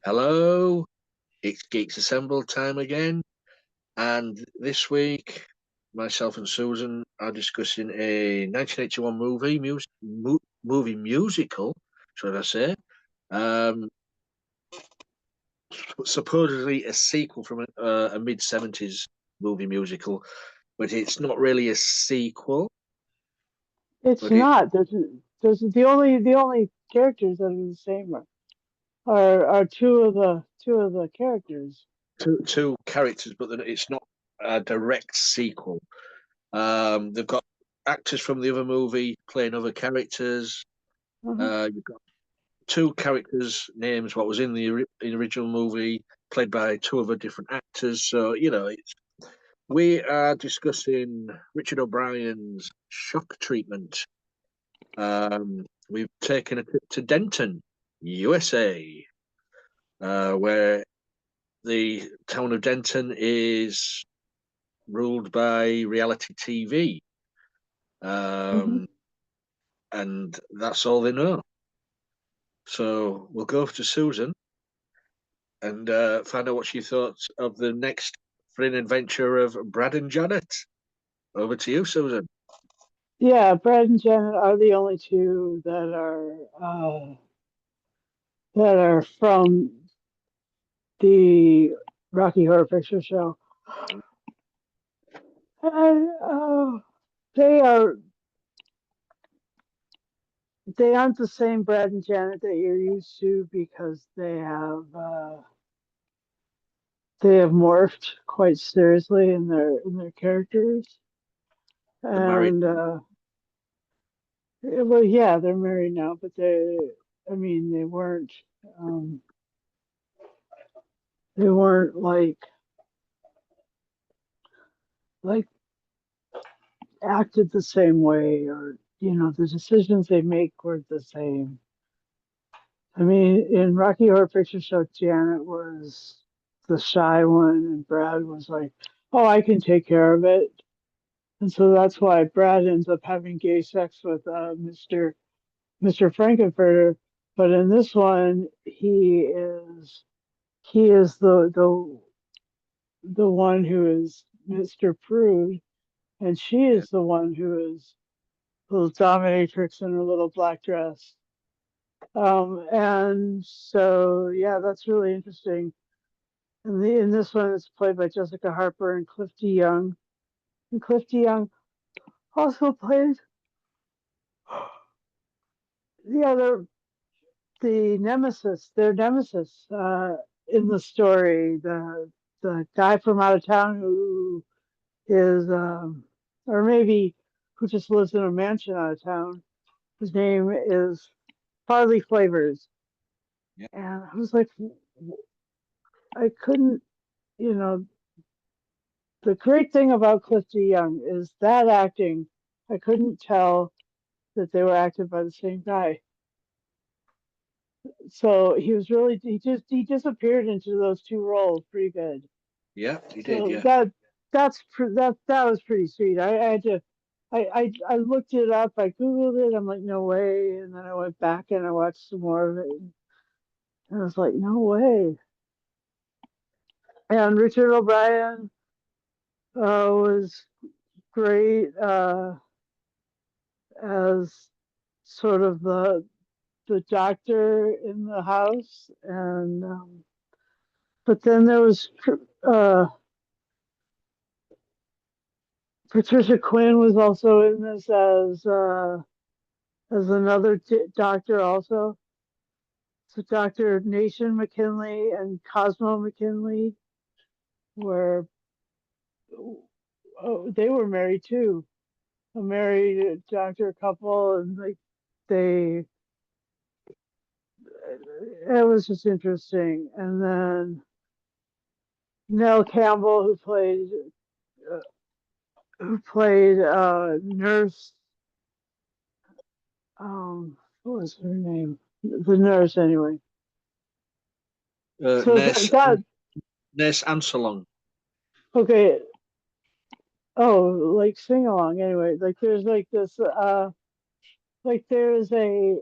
Hello, it's Geeks Assemble time again, and this week myself and Susan are discussing a 1981 movie musical, should I say? Um, Supposedly a sequel from a mid-70s movie musical, but it's not really a sequel. It's But it not. There's the only characters that are the same are two of the characters. two characters, but then it's not a direct sequel. They've got actors from the other movie playing other characters. Uh-huh. You've got two characters' names, what was in in the original movie, played by two other different actors. So, we are discussing Richard O'Brien's shock treatment. We've taken a trip to Denton, USA, where the town of Denton is ruled by reality TV. Hmm. Um, and that's all they know. So we'll go to Susan and find out what she thought of the next thrilling adventure of Brad and Janet. Over to you, Susan. Yeah, Brad and Janet are the only two that are from the Rocky Horror Picture Show. And they are they aren't the same Brad and Janet that you're used to because they have morphed quite seriously in their characters. The married. And well, yeah, they're married now, but I mean, um, they weren't like acted the same way, or the decisions they make were the same. I mean, in Rocky Horror Picture Show, Janet was the shy one, and Brad was like, "Oh, I can take care of it." And so that's why Brad ends up having gay sex with Mr. Frankenfurter. But in this one, he is the one who is Mr. Prude, and she Yeah, is the one who is little dominatrix in her little black dress. And so yeah, that's really interesting. And in this one, it's played by Jessica Harper and Clifty Young. And Clifty Young also plays the other the nemesis, their nemesis in the story, the guy from out of town who is, or maybe who just lives in a mansion out of town. His name is Farley Flavors, yeah, and I was like, I couldn't, you know, the great thing about Clifty Young is that acting. I couldn't tell that they were acted by the same guy. So he disappeared into those two roles pretty good. yeah, you did, So yeah. that was pretty sweet. I had to I looked it up. I googled it. I'm like, no way. And then I went back and I watched some more of it. And I was like, no way. And Richard O'Brien was great as sort of the doctor in the house. And but then there was uh, Patricia Quinn was also in this as another doctor also. So Dr. Nation McKinley and Cosmo McKinley were they were married too, a married doctor couple, and like they it was just interesting. And then Nell Campbell, uh, who played nurse, what was her name? The nurse anyway. So Nurse, that Nurse Ansalon. okay. Oh, like sing along anyway. Like there's like this like there's a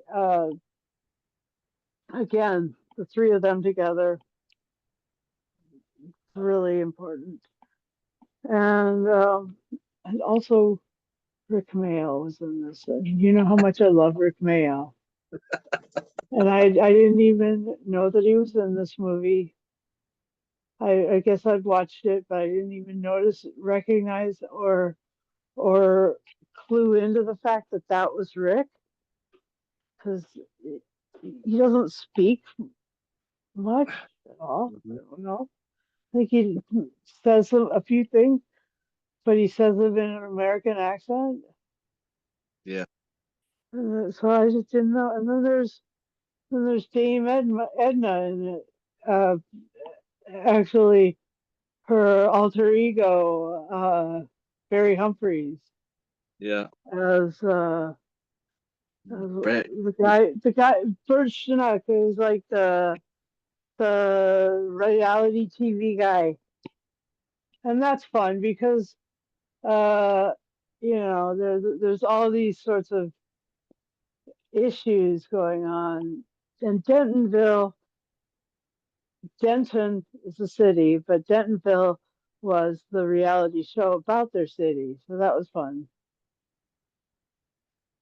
again. the three of them together, really important. And also Rick Mail was in this. And you know how much I love Rick Mail. And I didn't even know that he was in this movie. I guess I'd watched it, but I didn't even recognize, or clue into the fact that that was Rick, because he doesn't speak much at all. I don't know. I think he says a few things, but he says them in an American accent. Yeah. So I just didn't know. And then there's Dame Edna in it. Actually, her alter ego, Barry Humphries, Yeah. as Brett. the guy Bert Chinook, who's like the reality TV guy, and that's fun because uh, there's all these sorts of issues going on. And Denton is a city, but Dentonville was the reality show about their city, so that was fun.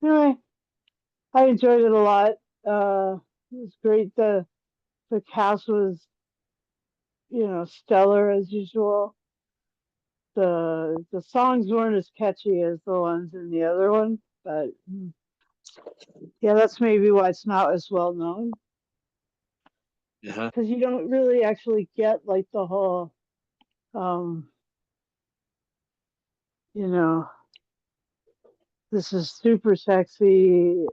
Anyway, I enjoyed it a lot. It was great. The cast was, stellar as usual. The songs weren't as catchy as the ones in the other one, but yeah, that's maybe why it's not as well known, Uh-huh. because you don't really actually get like the whole, um, you know, this is super sexy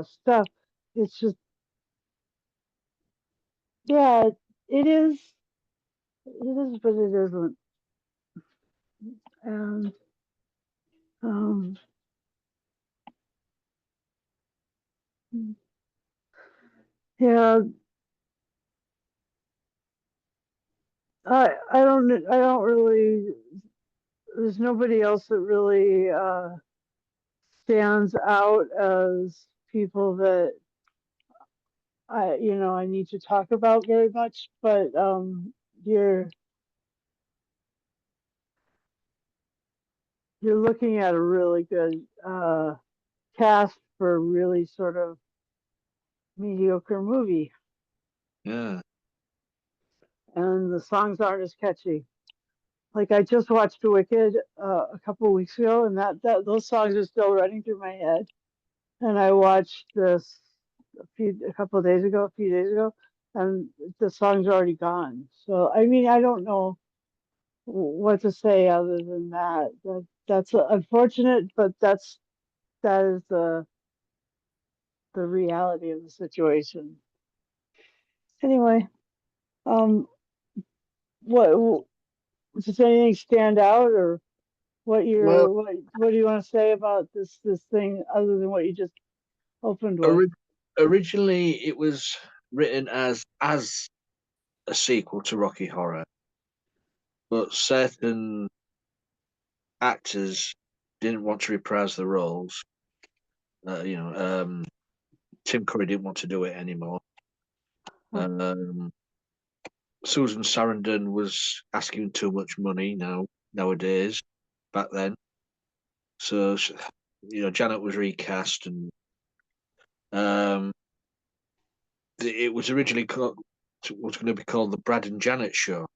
stuff. It's just, yeah, it is, but it isn't. And um, yeah, I don't really. There's nobody else that really stands out as people that I need to talk about very much. But you're you're looking at a really good cast for a really sort of mediocre movie, Yeah. and the songs aren't as catchy. Like I just watched Wicked a couple of weeks ago, and that those songs are still running through my head. And I watched this a few days ago, and the song's already gone. So I mean, I don't know what to say other than that. That's unfortunate, but that is the reality of the situation. Anyway, um, what does anything stand out, or Well, what do you want to say about this thing other than what you just opened with? ori- originally it was written as a sequel to Rocky Horror, but certain actors didn't want to reprise the roles. Tim Curry didn't want to do it anymore. Huh. Um, Susan Sarandon was asking too much money nowadays. Back then, so Janet was recast, and um, it was originally was going to be called the Brad and Janet Show,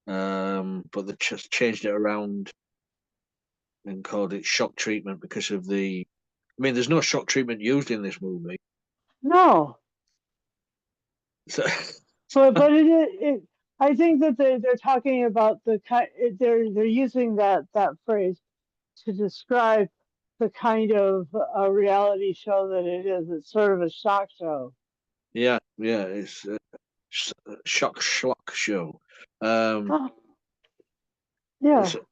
but they just changed it around and called it Shock Treatment because of the. I mean, there's no shock treatment used in this movie. No, So, but I think that they're talking about the kind. They're using that phrase to describe the kind of a reality show that it is. It's sort of a shock show. yeah, yeah, it's a shock schlock show. Um, Oh, yeah. so-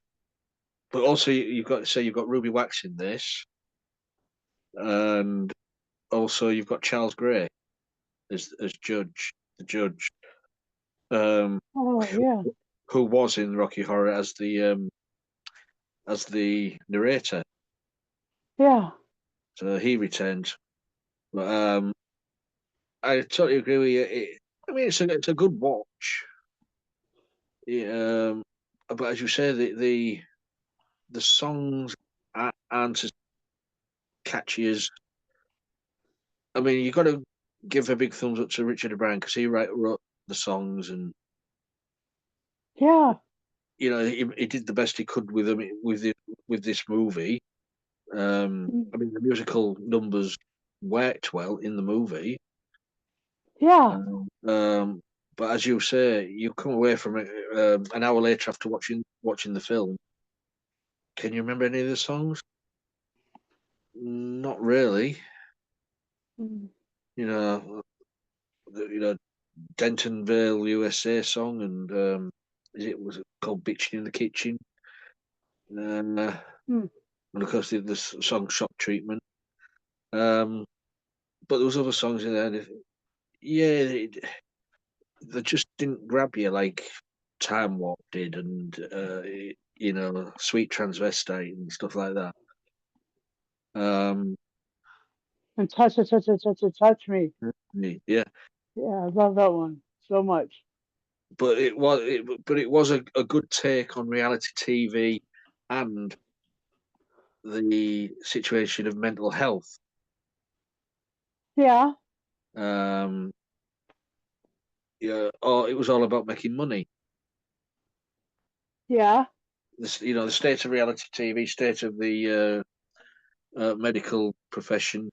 but also you've got Ruby Wax in this, and also you've got Charles Gray as the judge, um, Oh, yeah. who was in Rocky Horror as the narrator. Yeah. So he returned. But I totally agree with you. I mean, it's a good watch. Yeah, but as you say, the songs aren't as catchy as. I mean, you got to give a big thumbs up to Richard O'Brien because he wrote the songs, and Yeah. he did the best he could with them with this movie. Mm. I mean, the musical numbers worked well in the movie. Yeah. Um, but as you say, you come away from it an hour later after watching the film. Can you remember any of the songs? Not really. Mm. You know, you know, Dentonville, USA song, and was it called "Bitching in the Kitchen"? Uh, Mm. and of course the song "Shock Treatment." Um, but there was other songs in there. Yeah, they just didn't grab you like Time Warp did, and Sweet Transvestite and stuff like that. Um, And touch me. yeah, Yeah, I love that one so much. but it was a good take on reality TV and the situation of mental health. Yeah. Um, yeah, or it was all about making money. Yeah. The state of reality TV, state of the medical profession.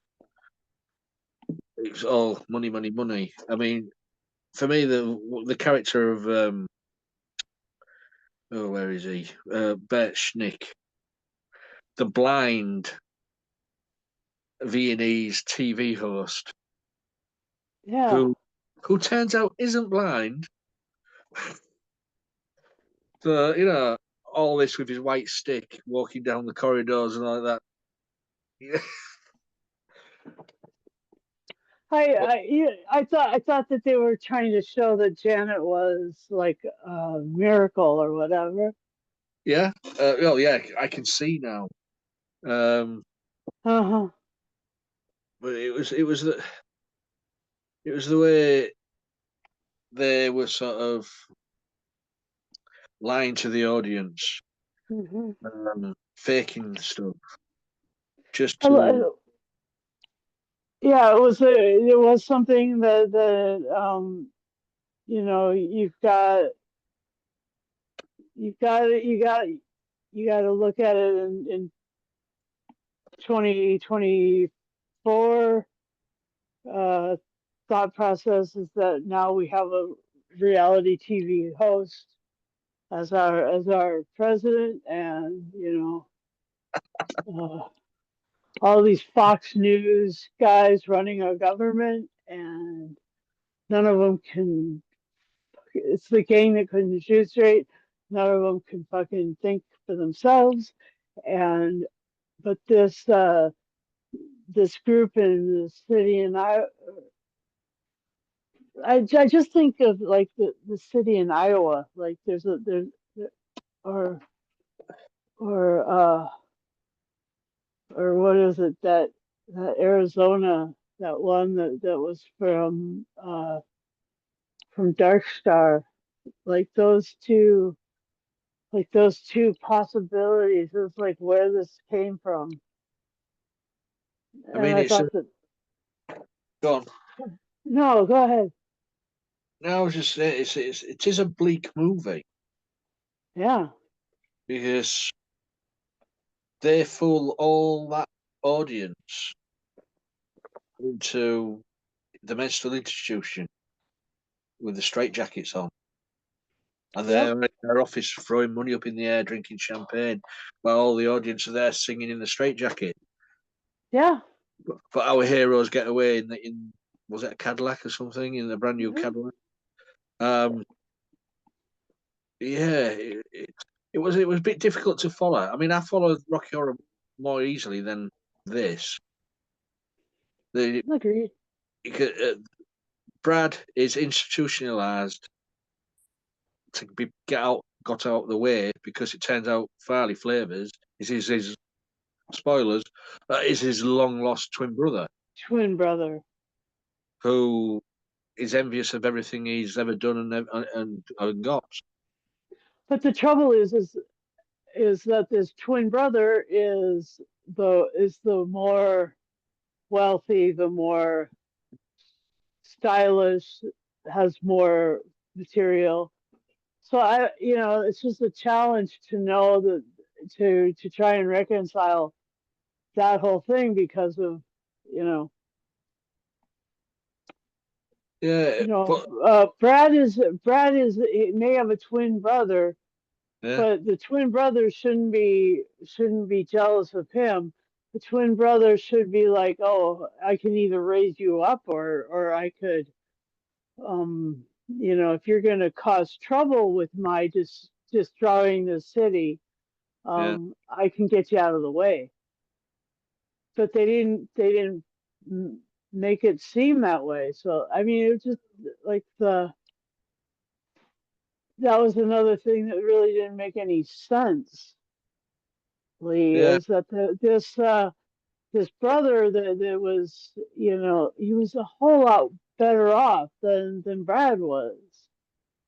It was all money, money, money. I mean, for me, the character of where is he? Bert Schnick, the blind Viennese TV host Yeah. who turns out isn't blind. So all this with his white stick, walking down the corridors and all that. Yeah, I thought that they were trying to show that Janet was like a miracle or whatever. yeah. Oh, yeah. I can see now. Um, Uh-huh. but it was the way they were sort of lying to the audience, Hmm. faking stuff just I, to. lo- yeah, it was something that you know you got to look at it in 2024 uh, thought process is that now we have a reality TV host as our president, and all these Fox News guys running our government, and none of them can. It's the gang that couldn't shoot straight. None of them can fucking think for themselves, and but this group in the city, and I just think of like the city in Iowa, like there's or or or what is it that Arizona, that one that was from Dark Star, like those two possibilities is like where this came from. I And mean, I thought that, go on. no, go ahead. No, I was just saying, it is a bleak movie Yeah. because they fool all that audience into the mental institution with the straitjackets on. And Yep. they're in their office throwing money up in the air, drinking champagne, while all the audience are there singing in the straitjacket. Yeah. But our heroes get away in was it a Cadillac or something, in a brand new Mhm. Cadillac. Um, yeah, it was a bit difficult to follow. I mean, I followed Rocky Horror more easily than this. The Agreed. Brad is institutionalized to be got out of the way because it turns out Farley Flavors is his spoilers is his long lost twin brother. Twin brother. who is envious of everything he's ever done and got. But the trouble is that this twin brother is the more wealthy, the more stylish, has more material. So it's just a challenge to know that to try and reconcile that whole thing because of you know Yeah, but Brad is he may have a twin brother, yeah, but the twin brother shouldn't be jealous of him. The twin brother should be like, oh, I can either raise you up or I could, if you're going to cause trouble with my just destroying the city, yeah. I can get you out of the way. But they didn't make it seem that way. So I mean, it was just like that was another thing that really didn't make any sense. Lee Yeah, is that this brother that was he was a whole lot better off than Brad was.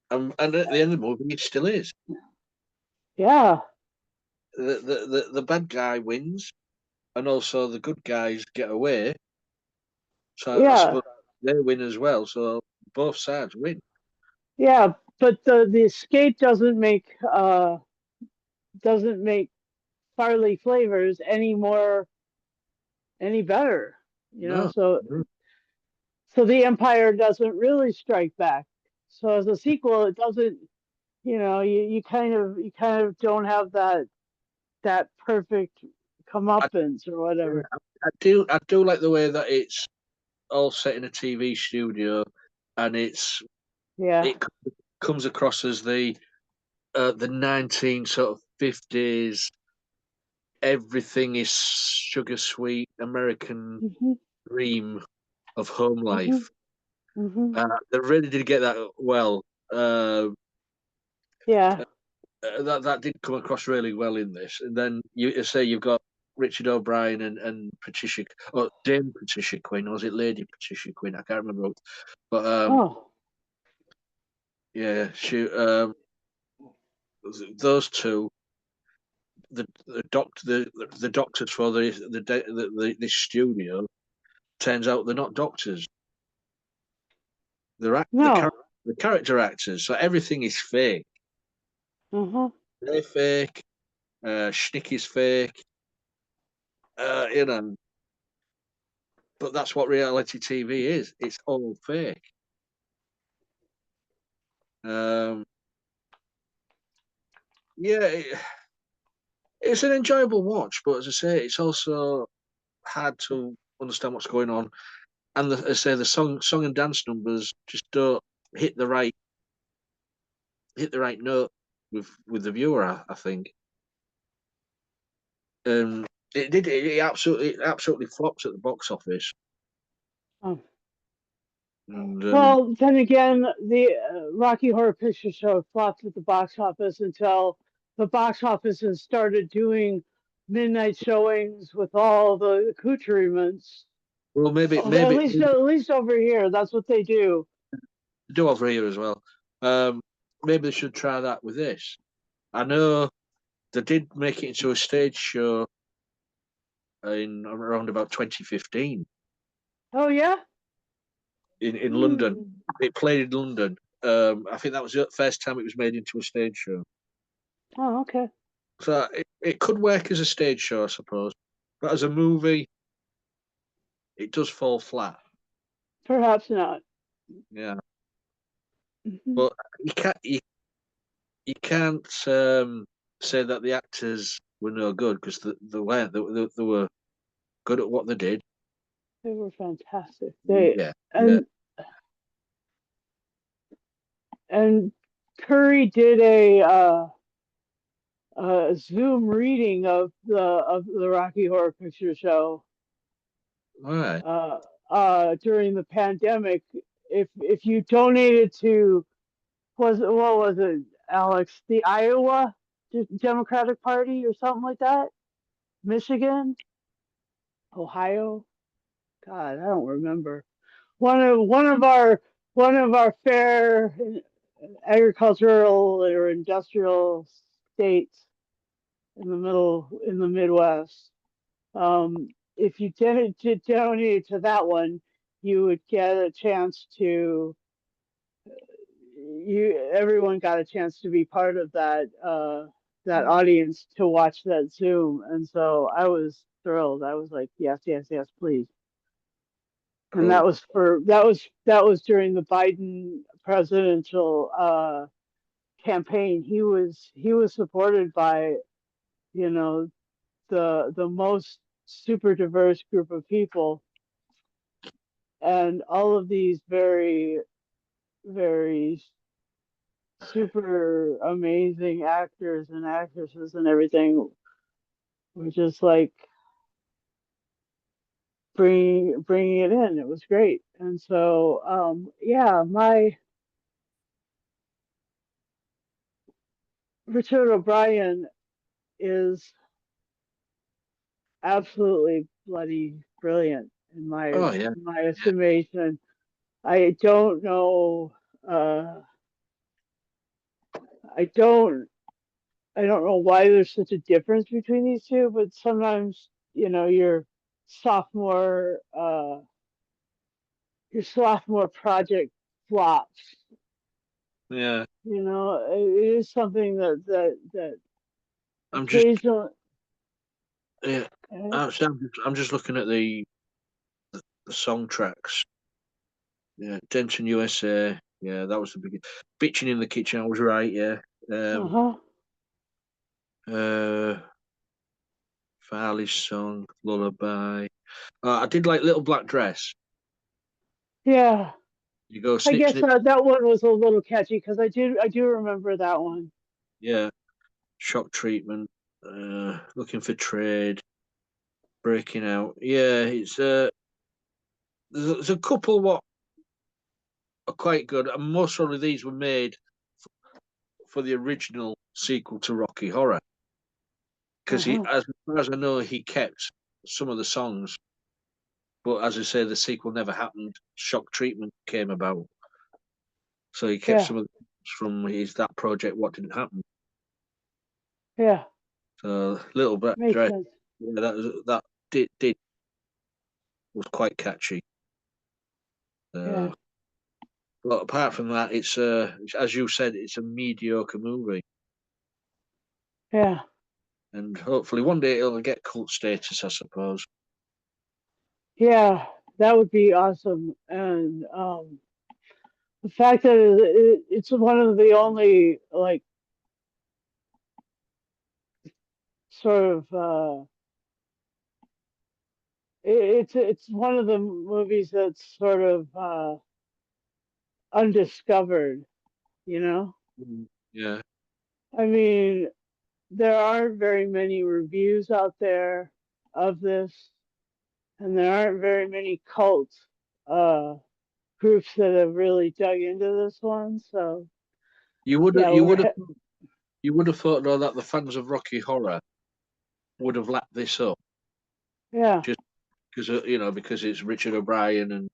and at the end of the movie, it still is. Yeah, The bad guy wins, and also the good guys get away. So I yeah, suppose they win as well. So both sides win. yeah. But the escape doesn't make Farley flavors any better. No, So no. so the Empire doesn't really strike back. So as a sequel, it doesn't. You kind of don't have that perfect I, comeuppance or whatever. I do like the way that it's all set in a TV studio, and Yeah. it comes across as the 19 sort of 50s. Everything is sugar sweet American Mhm. dream of home Mhm. life. Mhm. They really did get that well. Uh, Yeah. that did come across really well in this. And then you say you've got Richard O'Brien and Patricia, or Dame Patricia Quinn, or was it Lady Patricia Quinn? I can't remember. But Oh. yeah, those two, the doctors for this studio, turns out they're not doctors. They're No. the character actors. So everything is fake. Mhm. They're fake. Schnick is fake. You know, but that's what reality TV is. It's all fake. Um, yeah, it's an enjoyable watch, but as I say, it's also hard to understand what's going on. And as I say, the song and dance numbers just don't hit the right hit the right note with the viewer. I think. Um, it did. It absolutely flopped at the box office. Oh. And Well, then again, the Rocky Horror Picture Show flopped at the box office until the box offices started doing midnight showings with all the accoutrements. well, maybe Oh, at maybe least at least over here, that's what they do. do over here as well. Um, maybe they should try that with this. I know they did make it into a stage show in around about 2015 Oh yeah. in London. Hmm. It played in London. I think that was the first time it was made into a stage show. Oh, okay. So it could work as a stage show, I suppose. But as a movie, it does fall flat. Perhaps not. Yeah. Mhm. But you can't say that the actors were no good because they were good at what they did. They were fantastic. They Yeah, yeah. and and Curry did a Zoom reading of the Rocky Horror Picture Show All right. uh, during the pandemic. If you donated to what was it, Alex? The Iowa Democratic Party or something like that? Michigan, Ohio. God, I don't remember. one of our fair agricultural or industrial states in the Midwest. If you donate to that one, you would get a chance to everyone got a chance to be part of that audience to watch that Zoom, and so I was thrilled. I was like, yes, yes, yes, please. And Cool. that was during the Biden presidential campaign. He was supported by you know the most super diverse group of people, and all of these very very super amazing actors and actresses and everything were just like bringing it in. It was great. And so yeah, my Richard O'Brien is absolutely bloody brilliant in my Oh yeah. in my estimation. I don't know I don't I don't know why there's such a difference between these two, but sometimes, your sophomore your sophomore project flops. Yeah. It is something that I'm just occasionally. yeah. I'm just looking at the song tracks. Yeah, Denton USA. Yeah, that was the big. Bitching in the kitchen. I was right. Yeah. Um. Uh-huh. Uh. Farley's song, Lullaby. I did like Little Black Dress. Yeah. You go I snip guess snip. that one was a little catchy because I do remember that one. Yeah. Shock treatment. Looking for trade. Breaking out. Yeah. It's there's a couple what are quite good, and most of these were made for the original sequel to Rocky Horror because Uh-huh. as far as I know, he kept some of the songs, but as I say, the sequel never happened. Shock treatment came about, so he kept Yeah. some of the songs from his that project. What didn't happen? Yeah. So Little Black Makes Dress, sense. yeah, that did was quite catchy. Yeah. Uh, but apart from that, it's as you said, it's a mediocre movie, Yeah. and hopefully one day it'll get cult status, I suppose. Yeah. That would be awesome. And the fact that it's one of the only like sort of it's one of the movies that's sort of undiscovered, you know? Mm. Yeah, I mean, there aren't very many reviews out there of this, and there aren't very many cult uh, groups that have really dug into this one. So you would yeah, you would have you would have thought though that the fans of Rocky Horror would have lapped this up yeah, just because because it's Richard O'Brien and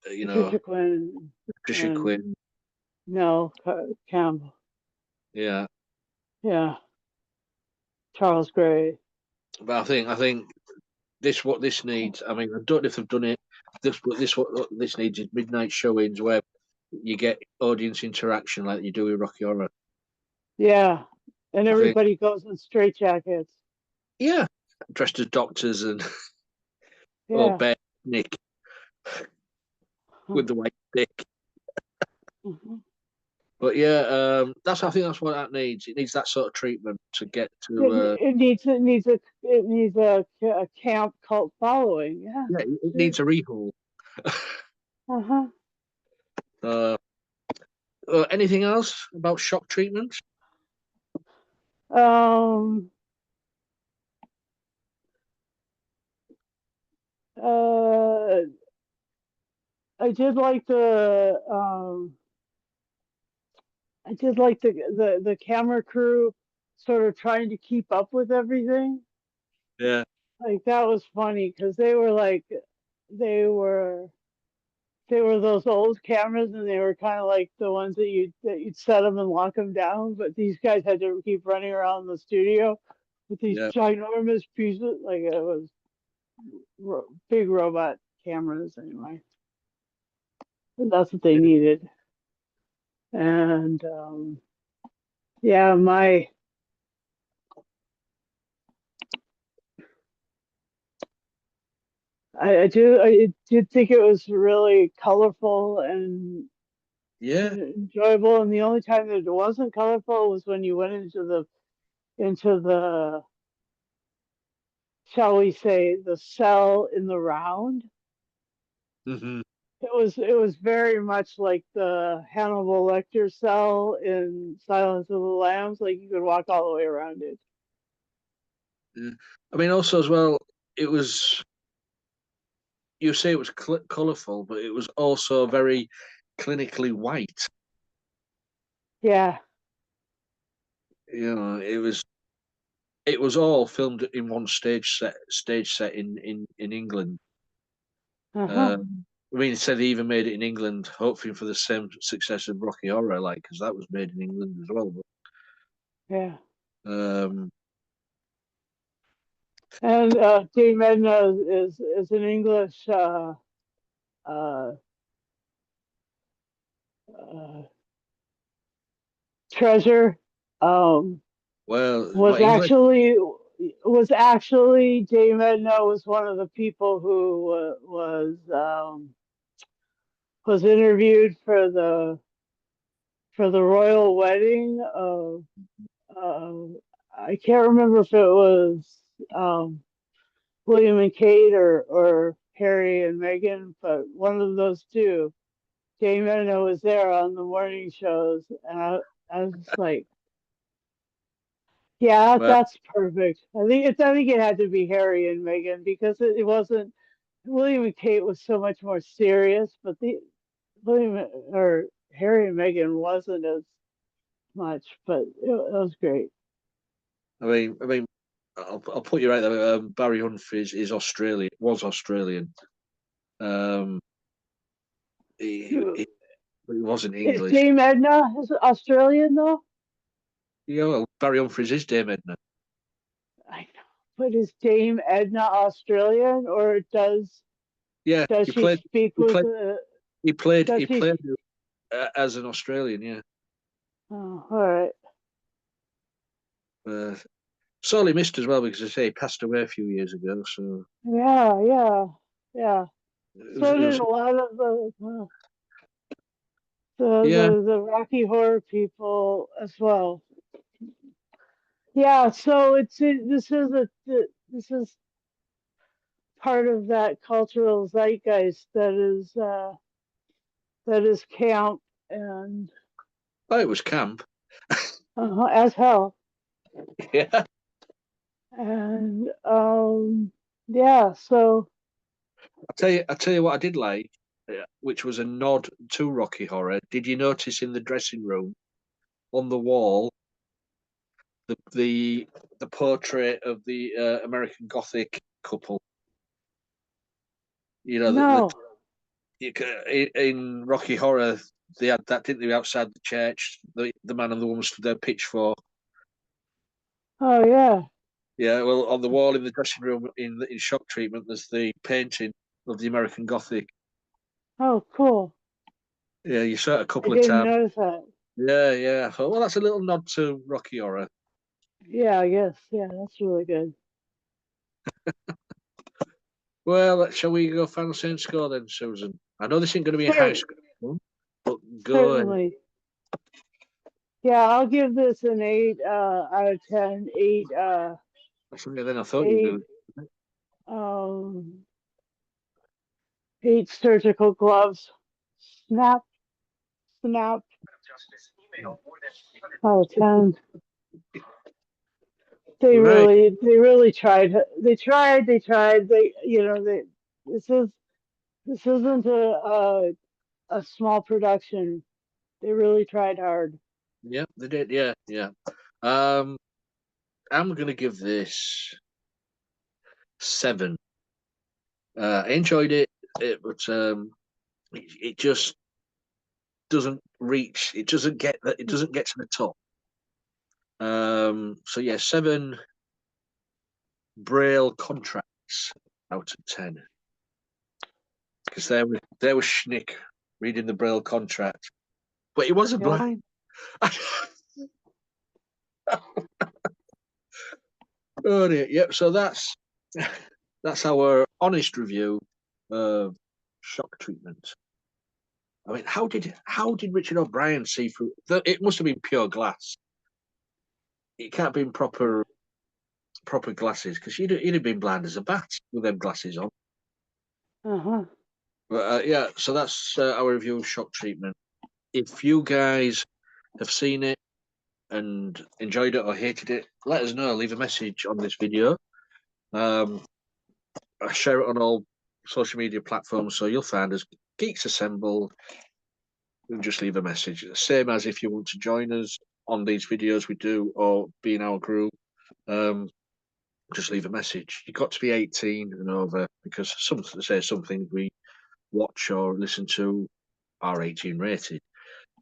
you know Patricia Quinn Patricia and Quinn. Nell Campbell, Yeah, yeah, Charles Gray, but I think what this needs. I mean, I don't know if they've done it. This what this needs is midnight showings where you get audience interaction like you do with Rocky Horror. yeah, and I think everybody goes in straitjackets, yeah, dressed as doctors and oh, yeah. Bear Nick with the white stick. Mhm. But yeah, I think that's what that needs. It needs that sort of treatment to get to. It needs a camp cult following. Yeah, Yeah, it sure. needs a rehaul. Uh-huh. Uh, anything else about shock treatment? Um. Uh. I did like the camera crew sort of trying to keep up with everything. Yeah, Like that was funny because they were they were those old cameras, and they were kind of like the ones that you'd set them and lock them down. But these guys had to keep running around the studio with these Yeah. ginormous pieces, like it was big robot cameras anyway. And that's what they needed. And yeah, I did think it was really colorful and Yeah. enjoyable. And the only time that it wasn't colorful was when you went into the shall we say the cell in the round. Hmm. It was very much like the Hannibal Lecter cell in Silence of the Lambs. Like you could walk all the way around it. Yeah. I mean, also as well, it was. You say it was colourful, but it was also very clinically white. Yeah. You know, it was all filmed in one stage set in England. Uh-huh. I mean, it said they even made it in England, hoping for the same success of Rocky Horror, like because that was made in England as well. Yeah. But, And Dame Edna is an English uh, uh, treasure. Um, well, was what English? actually was actually Dame Edna was one of the people who was interviewed for the royal wedding of I can't remember if it was um, William and Kate or Harry and Meghan, but one of those two. Dame Edna was there on the morning shows, and I was just like, yeah, Well, that's perfect. I think it had to be Harry and Meghan because it wasn't William and Kate was so much more serious, but the William or Harry and Meghan wasn't as much, but it was great. I mean, I'll put you right there. Barry Humphries is Australian. Was Australian. Um, he wasn't Is English. Dame Edna is it Australian though? Yeah, well, Barry Humphries is Dame Edna. I know, but is Dame Edna Australian or Yeah, does he she played. speak He with played. a He played. does He she? played as an Australian. Yeah. Oh, all right. Uh, Sorely missed as well because I say he passed away a few years ago. So Yeah, yeah, yeah. it was. So It did was. a lot of the Yeah. the the Rocky Horror people as well. Yeah, so this is part of that cultural zeitgeist that is camp and Oh, it was camp. as hell. Yeah. And yeah, so I tell you what I did like, which was a nod to Rocky Horror. Did you notice in the dressing room on the wall the portrait of the American Gothic couple? You know that no. in Rocky Horror they had that, didn't they, outside the church? The man and the woman stood there pitchfork. Oh yeah. Yeah, well, on the wall in the dressing room in shock treatment, there's the painting of the American Gothic. Oh cool. Yeah, you saw it a I couple of didn't times. notice that. Yeah, yeah. I thought, well, that's a little nod to Rocky Horror. Yeah, I guess. Yeah, that's really good. Well, shall we go final same score then, Susan? I know this ain't going to be a high Cer- score, but go ahead. Certainly. Yeah, I'll give this an 8 out of 10. That's something then I thought you Eight, were going um, 8 surgical gloves. Snap, snap. Out of 10. They to. Right. really, they really tried. They tried. This is, this isn't a small production. They really tried hard. Yeah, they did. Yeah, yeah. Um, I'm going to give this 7. I enjoyed it, but it just doesn't reach. It doesn't get that. It doesn't get to the top. So yeah, 7 Braille contracts out of 10. Because there was Schnick reading the Braille contract, but he wasn't Yeah. blind. Oh dear. Yep. So that's our honest review of Shock Treatment. I mean, how did Richard O'Brien see through? It must have been pure glass. It can't have been proper glasses because he'd have been blind as a bat with them glasses on. Uh-huh. But yeah, so that's our review of Shock Treatment. If you guys have seen it and enjoyed it or hated it, let us know. Leave a message on this video. I share it on all social media platforms, so you'll find us Geeks Assemble. And just leave a message. Same as if you want to join us on these videos we do or be in our group. Just leave a message. You've got to be 18 and over because some things we watch or listen to are 18 rated.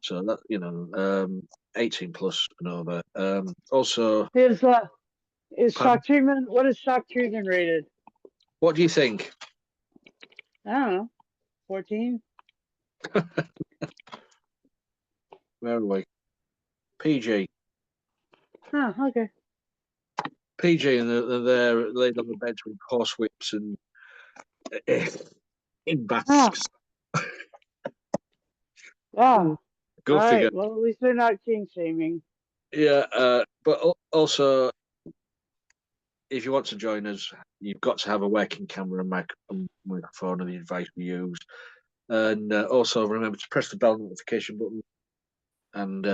So that 18 plus and over. Also, Is Shock Treatment? What is Shock Treatment rated? What do you think? I don't know. 14. Where are we? PG. Huh. Okay. PG, and they're laid on the beds with horse whips and in basks. Yeah. Go All figure. right. Well, at least they're not king shaming. Yeah, but also, if you want to join us, you've got to have a working camera and microphone, and the advice we use. And also remember to press the bell notification button, and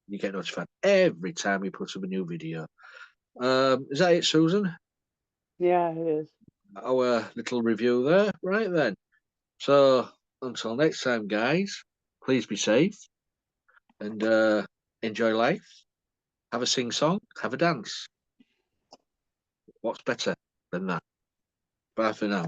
you get notified every time we put up a new video. Is that it, Susan? Yeah, it is. Our little review there, right then. So until next time, guys, please be safe and enjoy life. Have a sing song, have a dance. What's better than that? Bye for now.